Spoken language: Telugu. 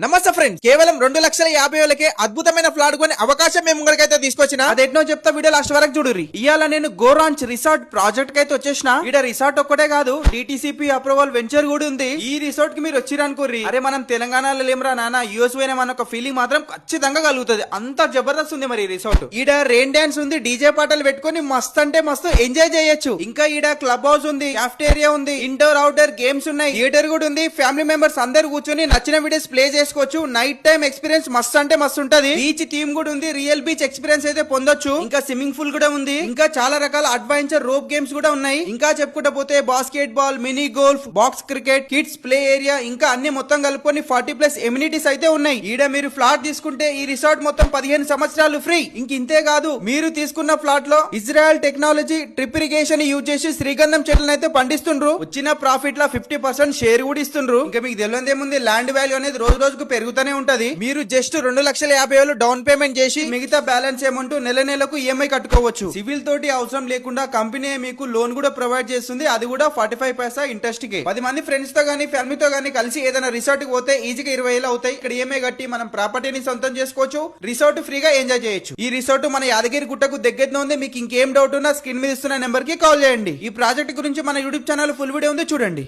నమస్తే ఫ్రెండ్స్, కేవలం 2,50,000కే అద్భుతమైన ఫ్లాట్ కొని అవకాశం మేము ముంగడికైతే తీసుకొచ్చిన అదేంటో చెప్తా, వీడియో లాస్ట్ వరకు చూడుర్రి. ఇయాల నేను గోరాంచ్ రిసార్ట్ ప్రాజెక్ట్ కైతే వచ్చేసిన. ఇక్కడ రిసార్ట్ ఒక్కటే కాదు, డిటిసిపి అప్రూవల్ వెంచర్ కూడా ఉంది. ఈ రిసార్ట్ కి మీరు వచ్చిరనుకోర్రి, అరే మనం తెలంగాణలో లేమరా నాన్న, యూఎస్ పోయినా మన ఒక ఫీలింగ్ మాత్రం ఖచ్చితంగా కలుగుతుంది. అంత జబర్దస్త్ ఉంది మరి ఈ రిసార్ట్. ఈడ రెయిన్ డాన్స్ ఉంది, డీజే పాటలు పెట్టుకొని మస్త్ అంటే మస్తు ఎంజాయ్ చేయొచ్చు. ఇంకా ఈడ క్లబ్ హౌస్ ఉంది, క్యాఫ్టేరియా ఉంది, ఇండోర్ అవుట్డోర్ గేమ్స్ ఉన్నాయి, థియేటర్ కూడా ఉంది. ఫ్యామిలీ మెంబర్స్ అందరు కూర్చొని నచ్చిన వీడియోస్ ప్లే చేసుకోవచ్చు. నైట్ టైం ఎక్స్పీరియన్స్ మస్త్ అంటే మస్తు ఉంటది. బీచ్ థీమ్ కూడా ఉంది, రియల్ బీచ్ ఎక్స్పీరియన్స్ అయితే పొందొచ్చు. ఇంకా స్విమ్మింగ్ పూల్ కూడా ఉంది. ఇంకా చాలా రకాల అడ్వెంచర్ రోప్ గేమ్స్ కూడా ఉన్నాయి. ఇంకా చెప్పుకుంటా పోతే basket ball, mini golf, box cricket, kids play area, ఇంకా అన్ని మొత్తం కలుపుకొని 40+ ఎమ్యూనిటీస్ అయితే ఉన్నాయి. ఈడ మీరు ఫ్లాట్ తీసుకుంటే ఈ రిసార్ట్ మొత్తం 15 సంవత్సరాలు ఫ్రీ. ఇంతే కాదు, మీరు తీసుకున్న ఫ్లాట్ లో Israel technology drip irrigation use చేసి శ్రీగంధం చెట్లను అయితే పండిస్తుండ్రు. వచ్చిన ప్రాఫిట్ లో 50% షేర్ కూడా ఇస్తుండ్రు. ఇంకా మీకు తెలియదు ఏముంది, ల్యాండ్ వాల్యూ అనేది రోజు రోజుకు పెరుగుతూనే ఉంటది. మీరు జస్ట్ 2,50,000 డౌన్ పేమెంట్ చేసి మిగతా బ్యాలెన్స్ అమౌంట్ నెల నెలకు ఈఎంఐ కట్టుకోవచ్చు. సివిల్ తోటి అవసరం లేకుండా కంపెనీ మీకు లోన్ కూడా ప్రొవైడ్ చేస్తుంది. అది కూడా 45% ఇంట్రెస్ట్ కి. 10 మంది ఫ్రెండ్స్ తో గానీ ఫ్యామిలీతో గానీ కలిసి ఏదైనా రిసార్ట్ కి పోతే ఈజీగా 20,000 అవుతాయి. ఇక్కడ ఈఎంఐ కట్టి మనం ప్రాపర్టీని సొంతం చేసుకోవచ్చు. రిసార్ట్ ఫ్రీగా ఎంజాయ్ చేయొచ్చు. ఈ రిసార్ట్ మన యాదగిరి గుట్టకు దగ్గరలో ఉంది. మీకు ఇంకేం డౌట్ ఉన్నా స్క్రీన్ మీద ఇస్తున్న నెంబర్ కి కాల్ చేయండి. ఈ ప్రాజెక్ట్ గురించి మన యూట్యూబ్ ఛానల్ ఫుల్ వీడియో ఉంది, చూడండి.